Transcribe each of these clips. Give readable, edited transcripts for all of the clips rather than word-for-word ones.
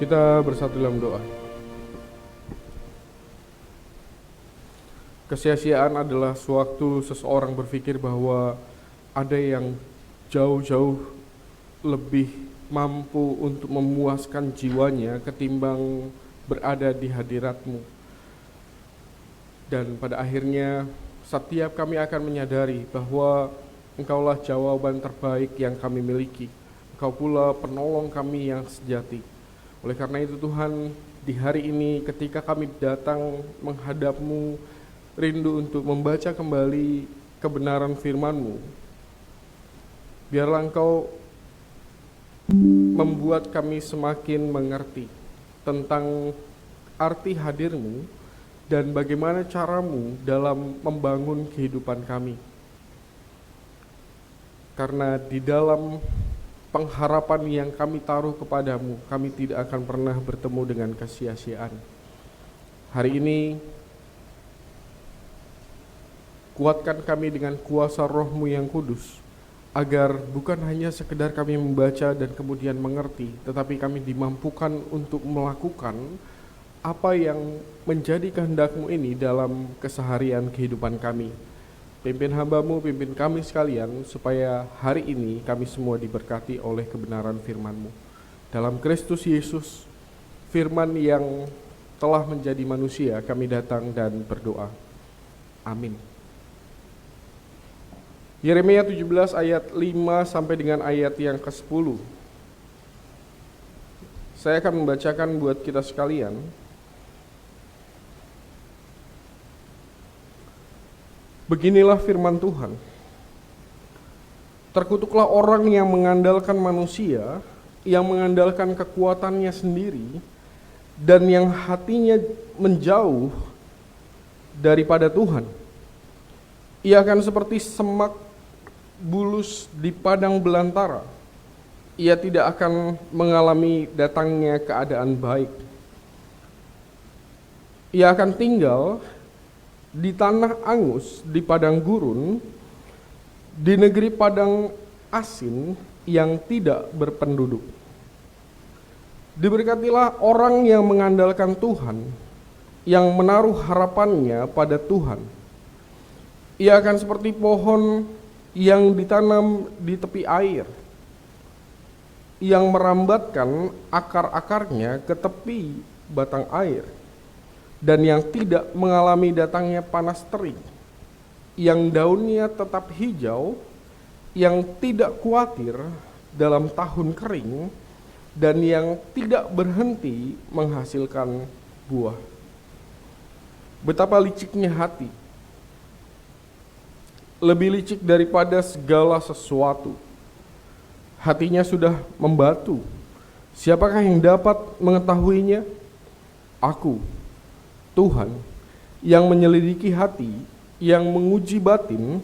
Kita bersatu dalam doa. Kesia-siaan adalah sewaktu seseorang berpikir bahwa ada yang jauh-jauh lebih mampu untuk memuaskan jiwanya ketimbang berada di hadirat-Mu. Dan pada akhirnya setiap kami akan menyadari bahwa Engkaulah jawaban terbaik yang kami miliki. Engkau pula penolong kami yang sejati. Oleh karena itu Tuhan, di hari ini ketika kami datang menghadap-Mu, rindu untuk membaca kembali kebenaran firman-Mu, biarlah Engkau membuat kami semakin mengerti tentang arti hadir-Mu dan bagaimana cara-Mu dalam membangun kehidupan kami. Karena di dalam pengharapan yang kami taruh kepadamu, kami tidak akan pernah bertemu dengan kesia-siaan. Hari ini, kuatkan kami dengan kuasa Roh-Mu yang kudus, agar bukan hanya sekedar kami membaca dan kemudian mengerti, tetapi kami dimampukan untuk melakukan apa yang menjadi kehendak-Mu ini dalam keseharian kehidupan kami. Pimpin hamba-Mu, pimpin kami sekalian, supaya hari ini kami semua diberkati oleh kebenaran firman-Mu. Dalam Kristus Yesus, firman yang telah menjadi manusia, kami datang dan berdoa. Amin. Yeremia 17 ayat 5 sampai dengan ayat yang ke-10. Saya akan membacakan buat kita sekalian. Beginilah firman Tuhan. Terkutuklah orang yang mengandalkan manusia, yang mengandalkan kekuatannya sendiri, dan yang hatinya menjauh daripada Tuhan. Ia akan seperti semak bulus di padang belantara. Ia tidak akan mengalami datangnya keadaan baik. Ia akan tinggal di tanah angus, di padang gurun, di negeri padang asin yang tidak berpenduduk. Diberkatilah orang yang mengandalkan Tuhan, yang menaruh harapannya pada Tuhan. Ia akan seperti pohon yang ditanam di tepi air, yang merambatkan akar-akarnya ke tepi batang air, dan yang tidak mengalami datangnya panas terik, yang daunnya tetap hijau, yang tidak khawatir dalam tahun kering, dan yang tidak berhenti menghasilkan buah. Betapa liciknya hati, lebih licik daripada segala sesuatu. Hatinya sudah membatu, siapakah yang dapat mengetahuinya? Aku, Tuhan, yang menyelidiki hati, yang menguji batin,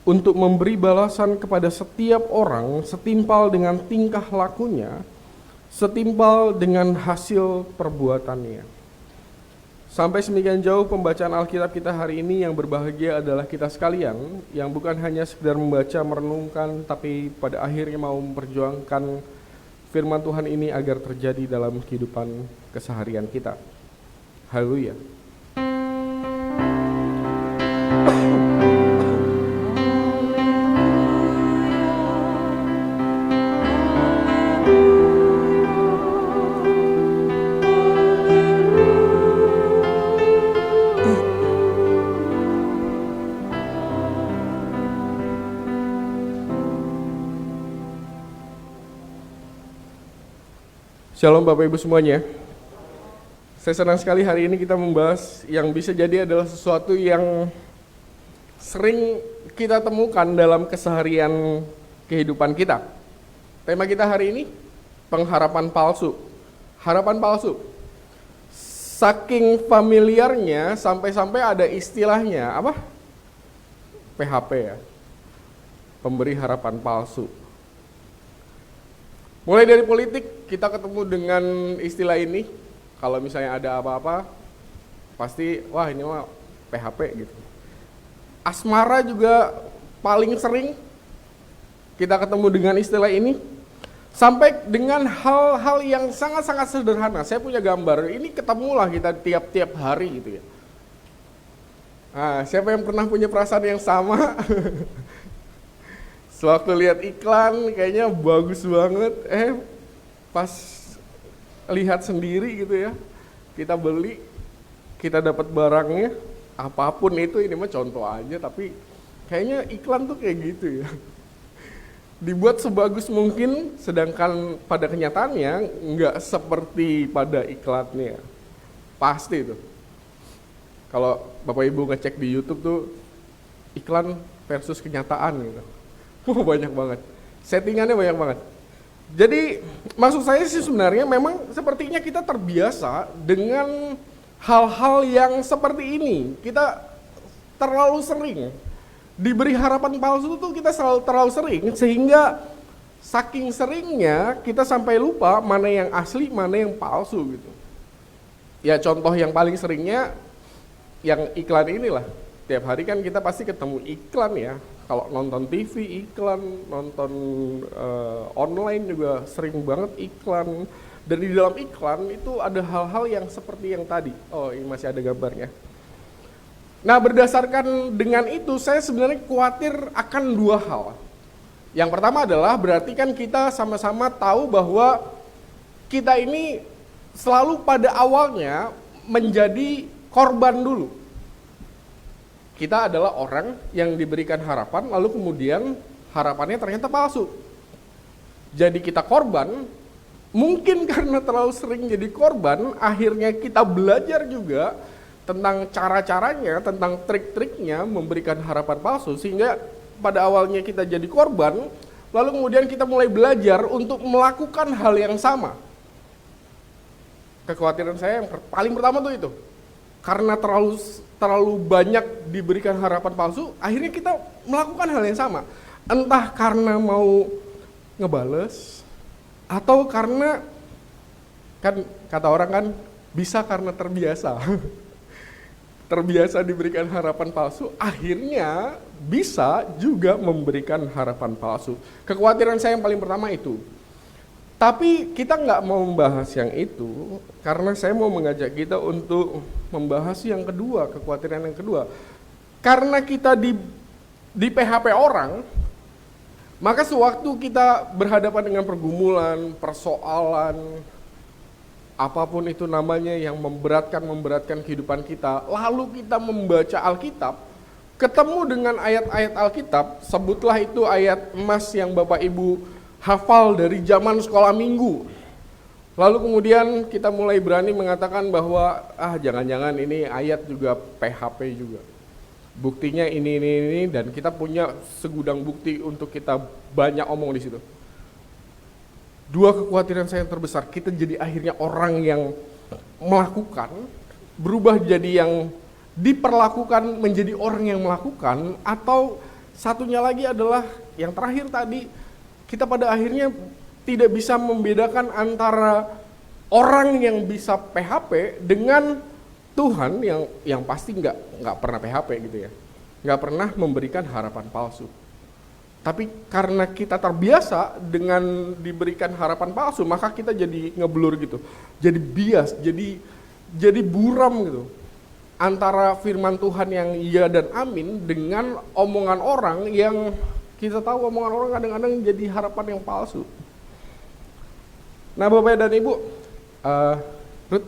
untuk memberi balasan kepada setiap orang setimpal dengan tingkah lakunya, setimpal dengan hasil perbuatannya. Sampai semikian jauh pembacaan Alkitab kita hari ini. Yang berbahagia adalah kita sekalian, yang bukan hanya sekedar membaca, merenungkan, tapi pada akhirnya mau memperjuangkan firman Tuhan ini agar terjadi dalam kehidupan keseharian kita. Haleluya. Shalom Bapak Ibu semuanya. Saya senang sekali hari ini kita membahas yang bisa jadi adalah sesuatu yang sering kita temukan dalam keseharian kehidupan kita. Tema kita hari ini, pengharapan palsu. Harapan palsu. Saking familiarnya sampai-sampai ada istilahnya, apa? PHP ya. Pemberi harapan palsu. Mulai dari politik, kita ketemu dengan istilah ini. Kalau misalnya ada apa-apa, pasti wah ini mah PHP gitu. Asmara juga paling sering kita ketemu dengan istilah ini. Sampai dengan hal-hal yang sangat-sangat sederhana. Saya punya gambar, ini ketemulah kita tiap-tiap hari gitu ya. Nah, siapa yang pernah punya perasaan yang sama? Sewaktu lihat iklan kayaknya bagus banget, pas lihat sendiri gitu ya, kita beli, kita dapat barangnya, apapun itu, ini mah contoh aja, tapi kayaknya iklan tuh kayak gitu ya. Dibuat sebagus mungkin, sedangkan pada kenyataannya nggak seperti pada iklannya. Pasti itu. Kalau Bapak Ibu ngecek di YouTube tuh, iklan versus kenyataan gitu. Banyak banget. Settingannya banyak banget. Jadi maksud saya sih sebenarnya memang sepertinya kita terbiasa dengan hal-hal yang seperti ini. Kita terlalu sering diberi harapan palsu tuh, kita terlalu sering, sehingga saking seringnya kita sampai lupa mana yang asli, mana yang palsu gitu. Ya contoh yang paling seringnya yang iklan inilah. Tiap hari kan kita pasti ketemu iklan ya. Kalau nonton TV iklan, nonton online juga sering banget iklan. Dan di dalam iklan itu ada hal-hal yang seperti yang tadi. Oh, ini masih ada gambarnya. Nah, berdasarkan dengan itu saya sebenarnya khawatir akan dua hal. Yang pertama adalah berarti kan kita sama-sama tahu bahwa kita ini selalu pada awalnya menjadi korban dulu. Kita adalah orang yang diberikan harapan, lalu kemudian harapannya ternyata palsu. Jadi kita korban, mungkin karena terlalu sering jadi korban, akhirnya kita belajar juga tentang cara-caranya, tentang trik-triknya memberikan harapan palsu, sehingga pada awalnya kita jadi korban, lalu kemudian kita mulai belajar untuk melakukan hal yang sama. Kekhawatiran saya yang paling pertama tuh itu, karena terlalu banyak diberikan harapan palsu, akhirnya kita melakukan hal yang sama. Entah karena mau ngebales, atau karena, kan kata orang kan, bisa karena terbiasa. Terbiasa diberikan harapan palsu, akhirnya bisa juga memberikan harapan palsu. Kekhawatiran saya yang paling pertama itu. Tapi kita nggak mau membahas yang itu, karena saya mau mengajak kita untuk membahas yang kedua, kekhawatiran yang kedua. Karena kita di PHP orang, maka sewaktu kita berhadapan dengan pergumulan, persoalan, apapun itu namanya yang memberatkan kehidupan kita, lalu kita membaca Alkitab, ketemu dengan ayat-ayat Alkitab, sebutlah itu ayat emas yang Bapak Ibu hafal dari zaman sekolah minggu. Lalu kemudian kita mulai berani mengatakan bahwa jangan-jangan ini ayat juga PHP juga. Buktinya ini, dan kita punya segudang bukti untuk kita banyak omong di situ. Dua kekhawatiran saya yang terbesar, kita jadi akhirnya orang yang melakukan, berubah jadi yang diperlakukan menjadi orang yang melakukan, atau satunya lagi adalah yang terakhir tadi, kita pada akhirnya tidak bisa membedakan antara orang yang bisa PHP dengan Tuhan yang pasti nggak pernah PHP gitu ya, nggak pernah memberikan harapan palsu. Tapi karena kita terbiasa dengan diberikan harapan palsu, maka kita jadi ngeblur gitu, jadi bias, jadi buram gitu antara firman Tuhan yang iya dan amin dengan omongan orang yang kita tahu omongan orang kadang-kadang jadi harapan yang palsu. Nah, Bapak dan Ibu, Ruth,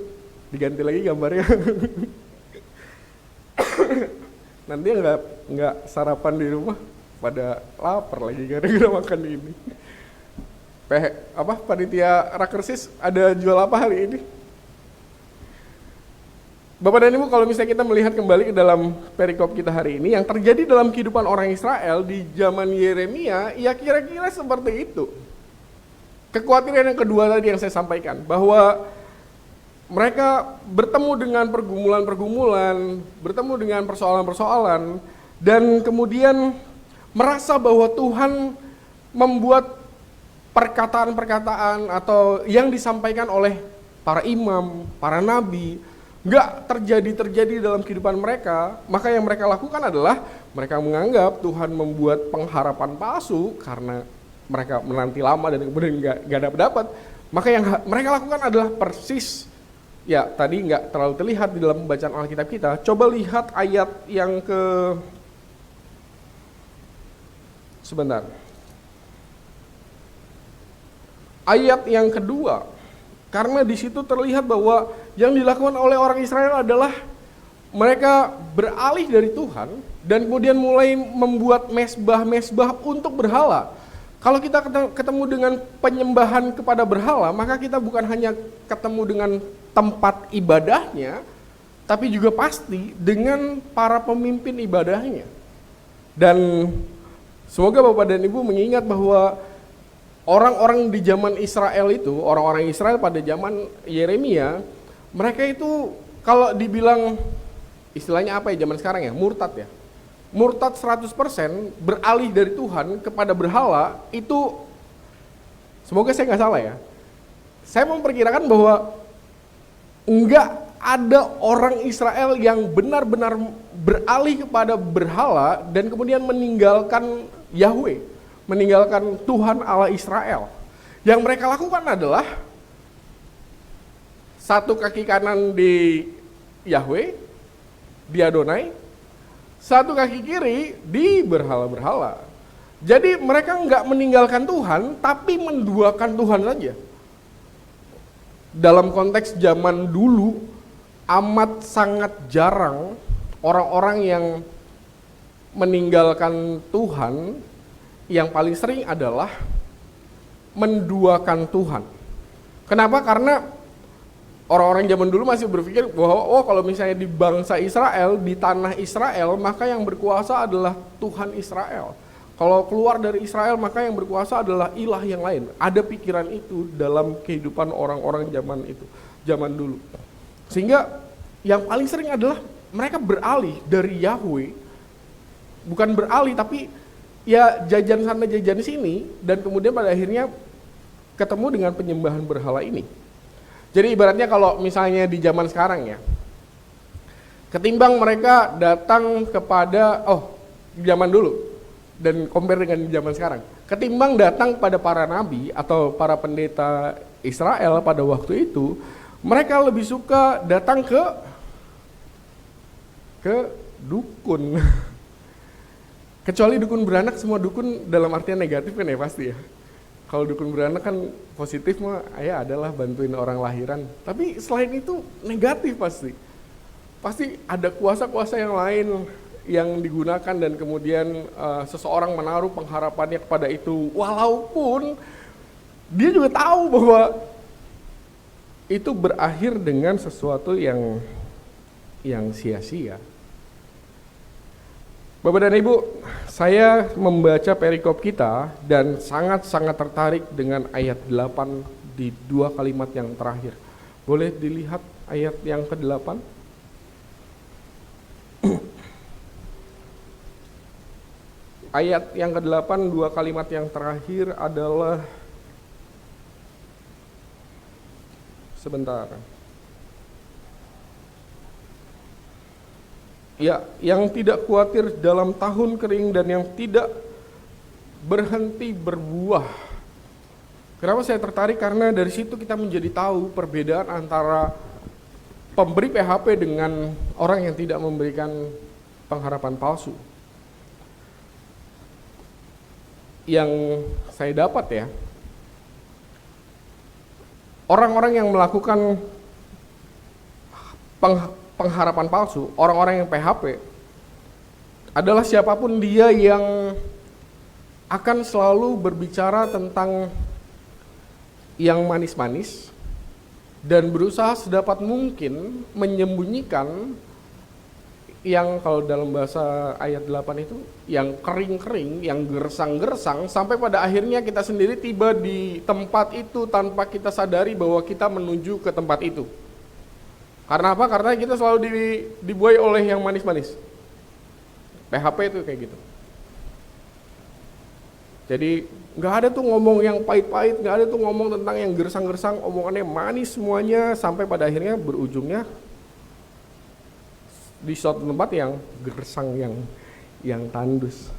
diganti lagi gambarnya. Nanti nggak sarapan di rumah, pada lapar lagi gara-gara makan ini. Panitia Rakersis ada jual apa hari ini? Bapak dan Ibu, kalau misalnya kita melihat kembali ke dalam perikop kita hari ini, yang terjadi dalam kehidupan orang Israel di zaman Yeremia, ya kira-kira seperti itu. Kekhawatiran yang kedua tadi yang saya sampaikan, bahwa mereka bertemu dengan pergumulan-pergumulan, bertemu dengan persoalan-persoalan, dan kemudian merasa bahwa Tuhan membuat perkataan-perkataan atau yang disampaikan oleh para imam, para nabi, nggak terjadi dalam kehidupan mereka. Maka yang mereka lakukan adalah mereka menganggap Tuhan membuat pengharapan palsu karena mereka menanti lama dan kemudian nggak dapat. Maka yang mereka lakukan adalah persis, ya tadi nggak terlalu terlihat di dalam pembacaan Alkitab kita. Coba lihat ayat yang sebentar. Ayat yang kedua, karena di situ terlihat bahwa yang dilakukan oleh orang Israel adalah mereka beralih dari Tuhan dan kemudian mulai membuat mesbah-mesbah untuk berhala. Kalau kita ketemu dengan penyembahan kepada berhala, maka kita bukan hanya ketemu dengan tempat ibadahnya, tapi juga pasti dengan para pemimpin ibadahnya. Dan semoga Bapak dan Ibu mengingat bahwa orang-orang di zaman Israel itu, orang-orang Israel pada zaman Yeremia, mereka itu kalau dibilang istilahnya apa ya zaman sekarang ya, murtad ya. Murtad 100%, beralih dari Tuhan kepada berhala, itu semoga saya nggak salah ya. Saya memperkirakan bahwa enggak ada orang Israel yang benar-benar beralih kepada berhala dan kemudian meninggalkan Yahweh, meninggalkan Tuhan Allah Israel. Yang mereka lakukan adalah satu kaki kanan di Yahweh, di Adonai, satu kaki kiri di berhala-berhala. Jadi mereka nggak meninggalkan Tuhan, tapi menduakan Tuhan saja. Dalam konteks zaman dulu, amat sangat jarang orang-orang yang meninggalkan Tuhan. Yang paling sering adalah menduakan Tuhan. Kenapa? Karena orang-orang zaman dulu masih berpikir bahwa kalau misalnya di bangsa Israel, di tanah Israel, maka yang berkuasa adalah Tuhan Israel. Kalau keluar dari Israel, maka yang berkuasa adalah ilah yang lain. Ada pikiran itu dalam kehidupan orang-orang zaman dulu. Sehingga yang paling sering adalah mereka beralih dari Yahweh, bukan beralih tapi ya jajan sana jajan sini, dan kemudian pada akhirnya ketemu dengan penyembahan berhala ini. Jadi ibaratnya kalau misalnya di zaman sekarang ya, ketimbang mereka datang kepada, zaman dulu, dan compare dengan zaman sekarang, ketimbang datang pada para nabi atau para pendeta Israel pada waktu itu, mereka lebih suka datang ke dukun. Kecuali dukun beranak, semua dukun dalam artian negatif kan ya pasti ya. Kalau dukun beranak kan positif mah ya adalah bantuin orang lahiran. Tapi selain itu negatif pasti. Pasti ada kuasa-kuasa yang lain yang digunakan dan kemudian seseorang menaruh pengharapannya kepada itu. Walaupun dia juga tahu bahwa itu berakhir dengan sesuatu yang sia-sia. Bapak dan Ibu, saya membaca perikop kita dan sangat-sangat tertarik dengan ayat 8 di dua kalimat yang terakhir. Boleh dilihat ayat yang ke-8? Ayat yang ke-8, dua kalimat yang terakhir adalah, sebentar. Ya, yang tidak khawatir dalam tahun kering dan yang tidak berhenti berbuah. Kenapa saya tertarik? Karena dari situ kita menjadi tahu perbedaan antara pemberi PHP dengan orang yang tidak memberikan pengharapan palsu. Yang saya dapat ya, orang-orang yang melakukan pengharapan palsu, orang-orang yang PHP adalah siapapun dia yang akan selalu berbicara tentang yang manis-manis dan berusaha sedapat mungkin menyembunyikan yang kalau dalam bahasa ayat 8 itu yang kering-kering, yang gersang-gersang, sampai pada akhirnya kita sendiri tiba di tempat itu tanpa kita sadari bahwa kita menuju ke tempat itu. Karena apa? Karena kita selalu dibuai oleh yang manis-manis. PHP itu kayak gitu. Jadi nggak ada tuh ngomong yang pahit-pahit, nggak ada tuh ngomong tentang yang gersang-gersang, omongannya manis semuanya, sampai pada akhirnya berujungnya di suatu tempat yang gersang, yang tandus.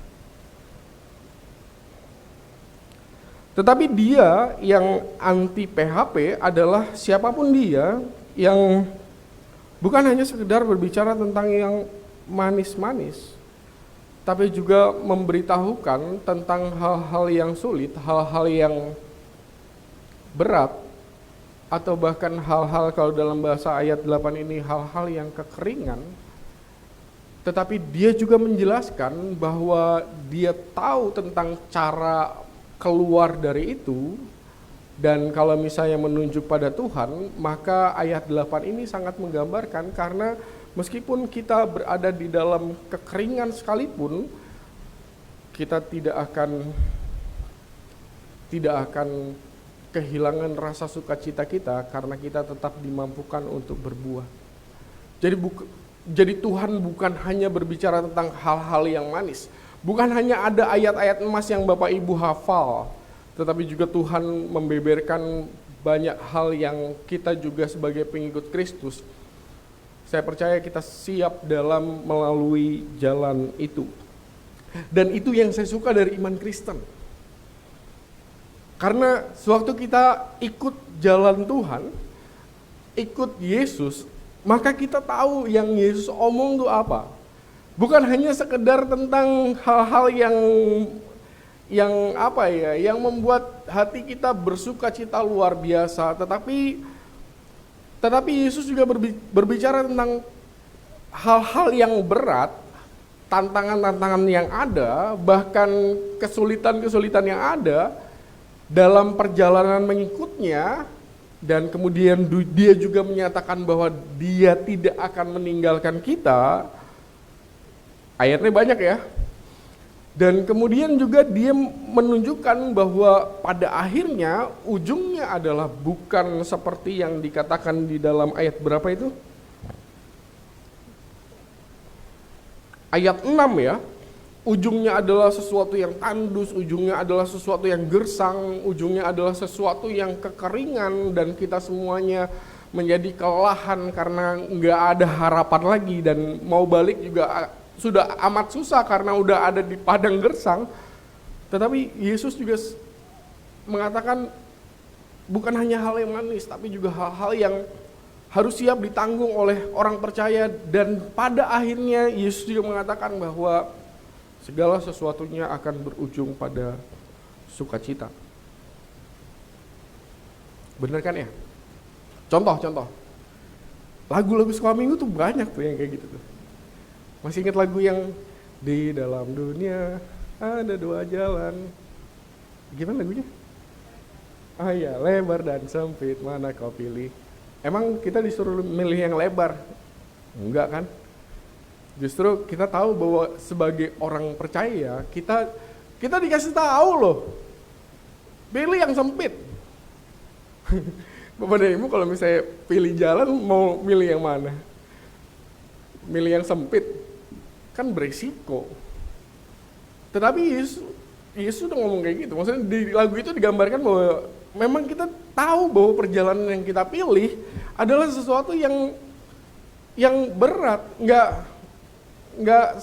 Tetapi dia yang anti PHP adalah siapapun dia yang bukan hanya sekedar berbicara tentang yang manis-manis, tapi juga memberitahukan tentang hal-hal yang sulit, hal-hal yang berat, atau bahkan hal-hal, kalau dalam bahasa ayat 8 ini, hal-hal yang kekeringan. Tetapi dia juga menjelaskan bahwa dia tahu tentang cara keluar dari itu, dan kalau misalnya menunjuk pada Tuhan, maka ayat 8 ini sangat menggambarkan, karena meskipun kita berada di dalam kekeringan sekalipun, kita tidak akan kehilangan rasa sukacita kita, karena kita tetap dimampukan untuk berbuah. Jadi Tuhan bukan hanya berbicara tentang hal-hal yang manis, bukan hanya ada ayat-ayat emas yang Bapak Ibu hafal, tetapi juga Tuhan membeberkan banyak hal yang kita juga sebagai pengikut Kristus, saya percaya kita siap dalam melalui jalan itu. Dan itu yang saya suka dari iman Kristen. Karena sewaktu kita ikut jalan Tuhan, ikut Yesus, maka kita tahu yang Yesus omong itu apa. Bukan hanya sekedar tentang hal-hal yang membuat hati kita bersuka cita luar biasa, tetapi Yesus juga berbicara tentang hal-hal yang berat, tantangan-tantangan yang ada, bahkan kesulitan-kesulitan yang ada dalam perjalanan mengikutnya. Dan kemudian dia juga menyatakan bahwa dia tidak akan meninggalkan kita. Ayatnya banyak ya. Dan kemudian juga dia menunjukkan bahwa pada akhirnya ujungnya adalah bukan seperti yang dikatakan di dalam ayat berapa itu? Ayat 6 ya. Ujungnya adalah sesuatu yang tandus, ujungnya adalah sesuatu yang gersang, ujungnya adalah sesuatu yang kekeringan, dan kita semuanya menjadi kelelahan karena nggak ada harapan lagi, dan mau balik juga sudah amat susah karena udah ada di padang gersang. Tetapi Yesus juga mengatakan bukan hanya hal yang manis, tapi juga hal-hal yang harus siap ditanggung oleh orang percaya. Dan pada akhirnya Yesus juga mengatakan bahwa segala sesuatunya akan berujung pada sukacita. Bener kan ya? Contoh. Lagu-lagu sekolah minggu tuh banyak tuh yang kayak gitu tuh. Masih ingat lagu yang di dalam dunia ada dua jalan. Gimana lagunya? Ah iya, lebar dan sempit, mana kau pilih? Emang kita disuruh milih yang lebar? Enggak kan? Justru kita tahu bahwa sebagai orang percaya, kita dikasih tahu loh, pilih yang sempit. Bapak dan Ibu kalau misalnya pilih jalan, mau milih yang mana? Milih yang sempit, kan beresiko. Tetapi Yesus udah ngomong kayak gitu. Maksudnya di lagu itu digambarkan bahwa memang kita tahu bahwa perjalanan yang kita pilih adalah sesuatu yang berat, nggak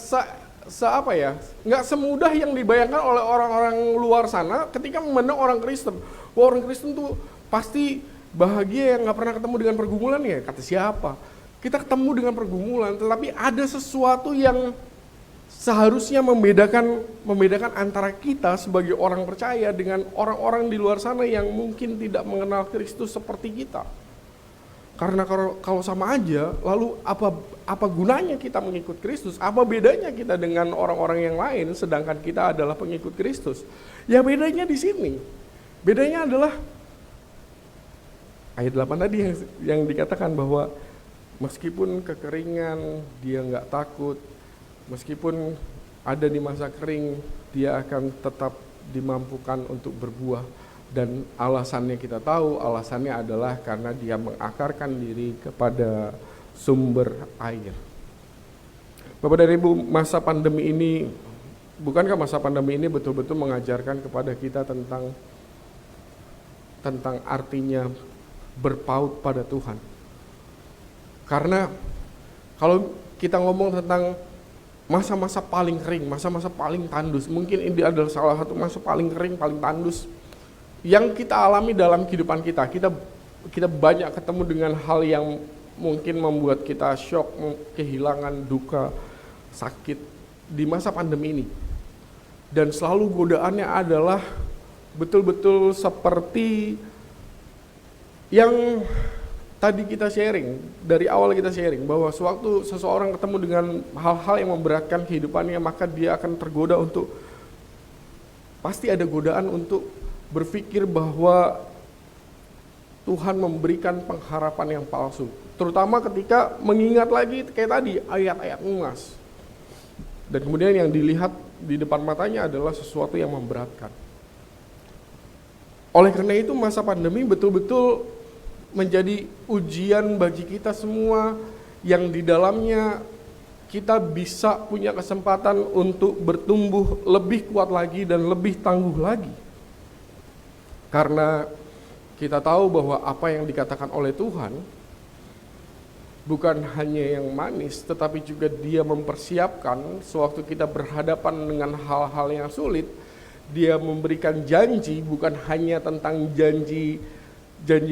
semudah yang dibayangkan oleh orang-orang luar sana ketika memandang orang Kristen. Wah, orang Kristen tuh pasti bahagia, yang nggak pernah ketemu dengan pergumulan. Ya kata siapa? Kita ketemu dengan pergumulan, tetapi ada sesuatu yang seharusnya membedakan antara kita sebagai orang percaya dengan orang-orang di luar sana yang mungkin tidak mengenal Kristus seperti kita. Karena kalau sama aja, lalu apa gunanya kita mengikut Kristus? Apa bedanya kita dengan orang-orang yang lain sedangkan kita adalah pengikut Kristus? Ya bedanya di sini. Bedanya adalah ayat 8 tadi yang dikatakan bahwa meskipun kekeringan dia nggak takut, meskipun ada di masa kering dia akan tetap dimampukan untuk berbuah. Dan alasannya kita tahu, alasannya adalah karena dia mengakarkan diri kepada sumber air. Bapak dan Ibu, masa pandemi ini, bukankah masa pandemi ini betul-betul mengajarkan kepada kita tentang artinya berpaut pada Tuhan? Karena kalau kita ngomong tentang masa-masa paling kering, masa-masa paling tandus, mungkin ini adalah salah satu masa paling kering, paling tandus yang kita alami dalam kehidupan kita. Kita banyak ketemu dengan hal yang mungkin membuat kita shock, kehilangan, duka, sakit di masa pandemi ini. Dan selalu godaannya adalah betul-betul seperti yang tadi kita sharing, dari awal kita sharing, bahwa sewaktu seseorang ketemu dengan hal-hal yang memberatkan kehidupannya, maka dia akan tergoda untuk, pasti ada godaan untuk berpikir bahwa Tuhan memberikan pengharapan yang palsu. Terutama ketika mengingat lagi kayak tadi, ayat-ayat Ungas. Dan kemudian yang dilihat di depan matanya adalah sesuatu yang memberatkan. Oleh karena itu masa pandemi betul-betul menjadi ujian bagi kita semua yang di dalamnya kita bisa punya kesempatan untuk bertumbuh lebih kuat lagi dan lebih tangguh lagi. Karena kita tahu bahwa apa yang dikatakan oleh Tuhan bukan hanya yang manis, tetapi juga Dia mempersiapkan sewaktu kita berhadapan dengan hal-hal yang sulit. Dia memberikan janji, bukan hanya tentang janji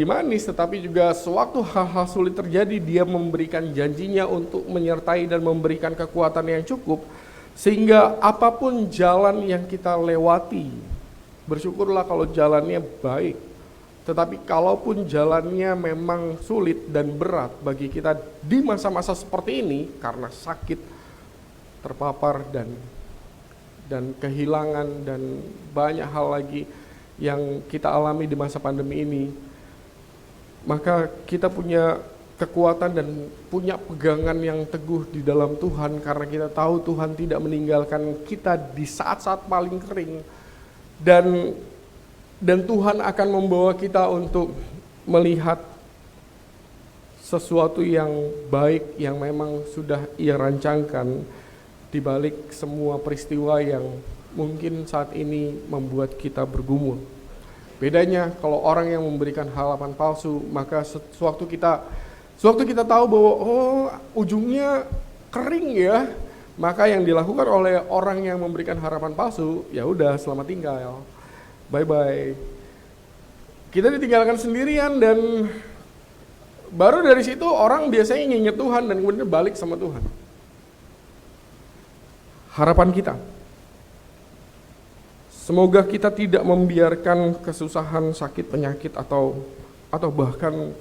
manis, tetapi juga sewaktu hal-hal sulit terjadi, Dia memberikan janjinya untuk menyertai dan memberikan kekuatan yang cukup, sehingga apapun jalan yang kita lewati, bersyukurlah kalau jalannya baik. Tetapi kalaupun jalannya memang sulit dan berat bagi kita di masa-masa seperti ini, karena sakit, terpapar, dan kehilangan, dan banyak hal lagi yang kita alami di masa pandemi ini, maka kita punya kekuatan dan punya pegangan yang teguh di dalam Tuhan, karena kita tahu Tuhan tidak meninggalkan kita di saat-saat paling kering, dan Tuhan akan membawa kita untuk melihat sesuatu yang baik yang memang sudah Ia rancangkan di balik semua peristiwa yang mungkin saat ini membuat kita bergumul. Bedanya kalau orang yang memberikan harapan palsu, maka sewaktu kita tahu bahwa ujungnya kering ya, maka yang dilakukan oleh orang yang memberikan harapan palsu, ya udah selamat tinggal. Bye-bye. Kita ditinggalkan sendirian, dan baru dari situ orang biasanya nginget Tuhan dan kemudian balik sama Tuhan. Harapan kita, semoga kita tidak membiarkan kesusahan, sakit, penyakit, atau bahkan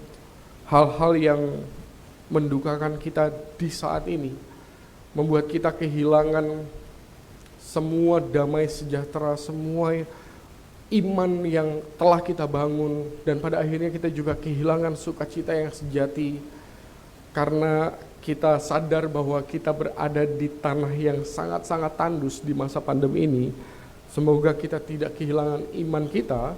hal-hal yang mendukakan kita di saat ini, membuat kita kehilangan semua damai sejahtera, semua iman yang telah kita bangun, dan pada akhirnya kita juga kehilangan sukacita yang sejati karena kita sadar bahwa kita berada di tanah yang sangat-sangat tandus di masa pandemi ini. Semoga kita tidak kehilangan iman kita,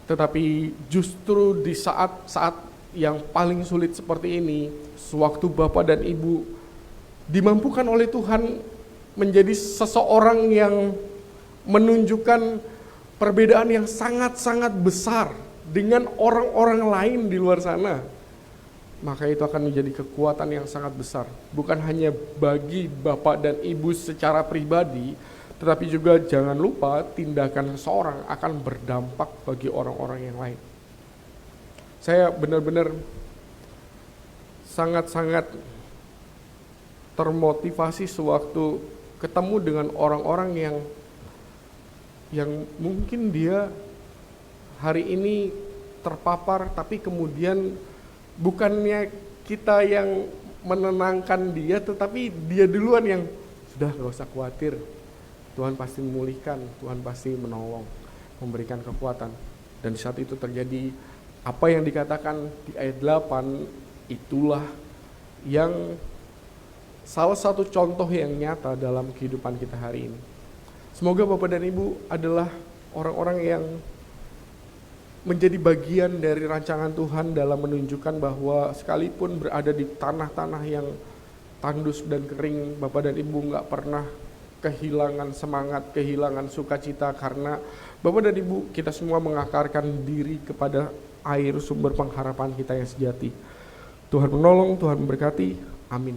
tetapi justru di saat-saat yang paling sulit seperti ini, sewaktu Bapak dan Ibu dimampukan oleh Tuhan menjadi seseorang yang menunjukkan perbedaan yang sangat-sangat besar dengan orang-orang lain di luar sana, maka itu akan menjadi kekuatan yang sangat besar, bukan hanya bagi Bapak dan Ibu secara pribadi, tetapi juga jangan lupa tindakan seseorang akan berdampak bagi orang-orang yang lain. Saya benar-benar sangat-sangat termotivasi sewaktu ketemu dengan orang-orang yang mungkin dia hari ini terpapar, tapi kemudian bukannya kita yang menenangkan dia, tetapi dia duluan yang sudah gak usah khawatir, Tuhan pasti memulihkan, Tuhan pasti menolong, memberikan kekuatan. Dan di saat itu terjadi apa yang dikatakan di ayat 8, itulah yang salah satu contoh yang nyata dalam kehidupan kita hari ini. Semoga Bapak dan Ibu adalah orang-orang yang menjadi bagian dari rancangan Tuhan dalam menunjukkan bahwa sekalipun berada di tanah-tanah yang tandus dan kering, Bapak dan Ibu gak pernah kehilangan semangat, kehilangan sukacita, karena Bapak dan Ibu kita semua mengakarkan diri kepada air sumber pengharapan kita yang sejati. Tuhan menolong, Tuhan memberkati, amin.